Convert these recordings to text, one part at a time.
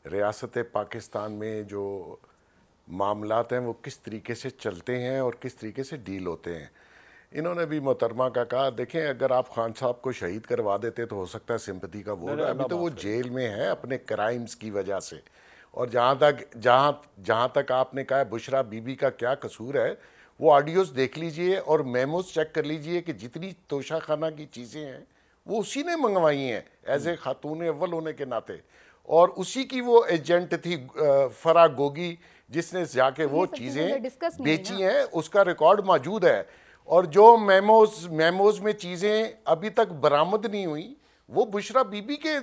रियासत पाकिस्तान में जो मामलात हैं वो किस तरीके से चलते हैं और किस तरीके से डील होते हैं। इन्होंने भी मोहतरमा का कहा, देखें अगर आप खान साहब को शहीद करवा देते तो हो सकता है सिंपैथी का वोट, अभी तो वो जेल में है अपने क्राइम्स की वजह से। और जहाँ तक आपने कहा बुशरा बीबी का क्या कसूर है, वो ऑडियोज देख लीजिए और मेमोज चेक कर लीजिए कि जितनी तोशाखाना की चीज़ें हैं वो उसी ने मंगवाई हैं एज ए खातून अव्वल होने के नाते, और उसी की वो एजेंट थी फरा गोगी जिसने जाके वो चीज़ें बेची हैं, उसका रिकॉर्ड मौजूद है। और जो मेमोज में चीज़ें अभी तक बरामद नहीं हुई वो बुशरा बीबी के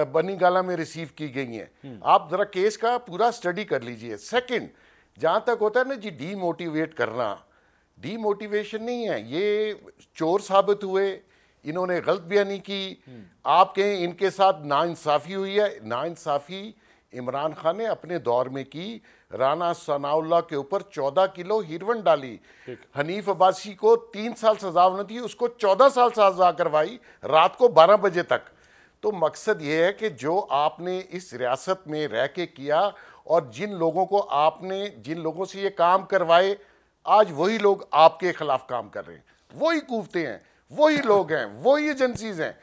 बनी गाला में रिसीव की गई हैं। आप ज़रा केस का पूरा स्टडी कर लीजिए। सेकंड, जहाँ तक होता है ना जी डीमोटिवेट करना, डीमोटिवेशन नहीं है, ये चोर साबित हुए, इन्होंने गलत बयानी की, आपके इनके साथ नाइंसाफ़ी हुई है। नाइंसाफ़ी इमरान खान ने अपने दौर में की, राना सनाउल्लाह के ऊपर 14 किलो हीरोइन डाली, हनीफ अब्बासी को 3 साल सजा होनी थी, उसको 14 साल सजा करवाई रात को 12 बजे तक। तो मकसद ये है कि जो आपने इस रियासत में रह के किया और जिन लोगों से ये काम करवाए, आज वही लोग आपके खिलाफ काम कर रहे हैं, वही कूफते हैं, वही लोग हैं, वही एजेंसीज हैं।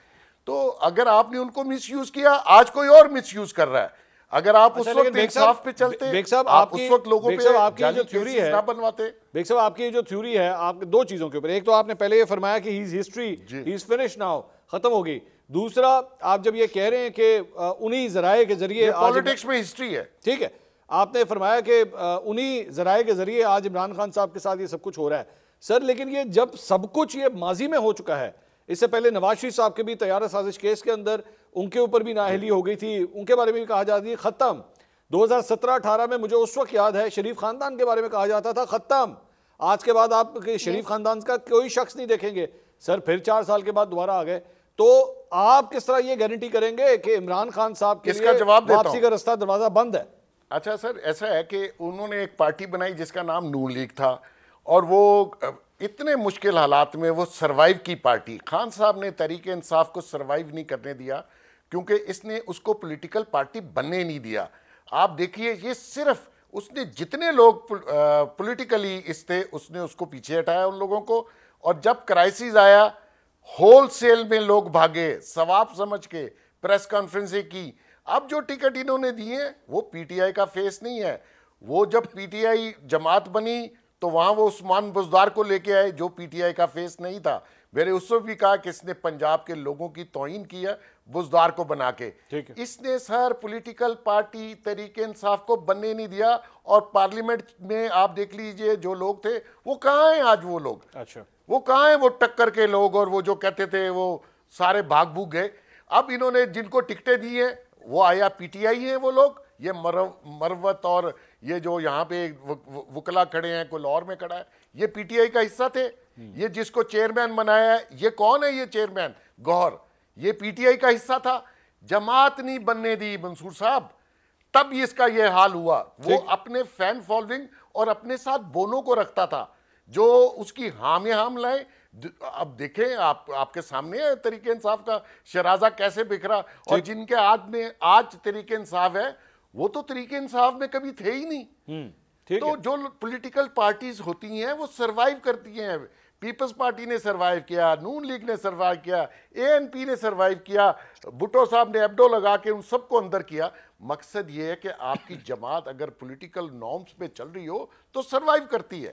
तो अगर आपने उनको मिसयूज किया, आज कोई और मिसयूज कर रहा है। अगर आप उस वक्त इंसाफ पे चलते, आप उस वक्त लोगों पे आपकी जो थ्योरी है ना बनवाते। बेग साहब, आपकी जो थ्योरी है, आप दो चीजों के ऊपर, एक तो आपने पहले ये फरमाया कि he is history, he is finish now, खत्म हो गई। दूसरा, आप जब ये कह रहे हैं कि उन्हीं जराए के जरिए पॉलिटिक्स में हिस्ट्री है, ठीक है, आपने फरमाया कि उन्हीं जराए के जरिए आज इमरान खान साहब के साथ ये सब कुछ हो रहा है। सर, लेकिन ये जब सब कुछ ये माजी में हो चुका है, इससे पहले नवाज शरीफ साहब के भी तैयारा साजिश केस के अंदर उनके ऊपर भी नाअहली हो गई थी, उनके बारे में भी कहा जाता है खत्म। 2017-18 में मुझे उस वक्त याद है शरीफ खानदान के बारे में कहा जाता था खत्म, आज के बाद आप शरीफ खानदान का कोई शख्स नहीं देखेंगे। सर, फिर 4 साल के बाद दोबारा आ गए, तो आप किस तरह ये गारंटी करेंगे कि इमरान खान साहब के लिए वापसी का रास्ता दरवाजा बंद है? अच्छा सर, ऐसा है कि उन्होंने एक पार्टी बनाई जिसका नाम नून लीग था, और वो इतने मुश्किल हालात में वो सरवाइव की पार्टी, खान साहब ने तहरीक इंसाफ को सरवाइव नहीं करने दिया क्योंकि इसने उसको पॉलिटिकल पार्टी बनने नहीं दिया। आप देखिए, ये सिर्फ उसने जितने लोग पॉलिटिकली इस थे उसने उसको पीछे हटाया उन लोगों को, और जब क्राइसिस आया होलसेल में लोग भागे, सवाब समझ के प्रेस कॉन्फ्रेंसें की। अब जो टिकट इन्होंने दिए वो पीटीआई का फेस नहीं है। वो जब पीटीआई जमात बनी तो वहां वो उस्मान बुज़दार को लेके आए जो पीटीआई का फेस नहीं था। मैंने उस वक्त भी कहा कि इसने पंजाब के लोगों की तौहीन की है बुज़दार को बना के। इसने sir political party Tehreek Insaf को बनने नहीं दिया, और पार्लियामेंट में आप देख लीजिए जो लोग थे वो कहाँ हैं आज, वो लोग अच्छा, वो कहाँ हैं, वो टक्कर के लोग, और वो जो कहते थे वो सारे भाग भूग गए। अब इन्होंने जिनको टिकटें दी हैं वो आया पीटीआई हैं, वो लोग ये मरवत और ये जो यहाँ पे वकला खड़े हैं, कोई लाहौर में खड़ा है, ये पीटीआई का हिस्सा थे। ये जिसको चेयरमैन बनाया है, ये कौन है, ये चेयरमैन गौहर, ये पीटीआई का हिस्सा था। जमात नहीं बनने दी मंसूर साहब, तब इसका ये हाल हुआ। वो अपने फैन फॉलोइंग और अपने साथ बोनों को रखता था जो उसकी हम लाए। अब देखें, आपके सामने है तरीके इंसाफ का शराजा कैसे बिखरा, और जिनके आज तरीके इंसाफ है वो तो तरीके इंसाफ में कभी थे ही नहीं। तो जो पॉलिटिकल पार्टीज होती हैं वो सरवाइव करती हैं। पीपल्स पार्टी ने सरवाइव किया, नून लीग ने सरवाइव किया, एएनपी ने सरवाइव किया, भुट्टो साहब ने एब्डो लगा के उन सबको अंदर किया। मकसद ये है कि आपकी जमात अगर पॉलिटिकल नॉर्म्स पे चल रही हो तो सरवाइव करती है।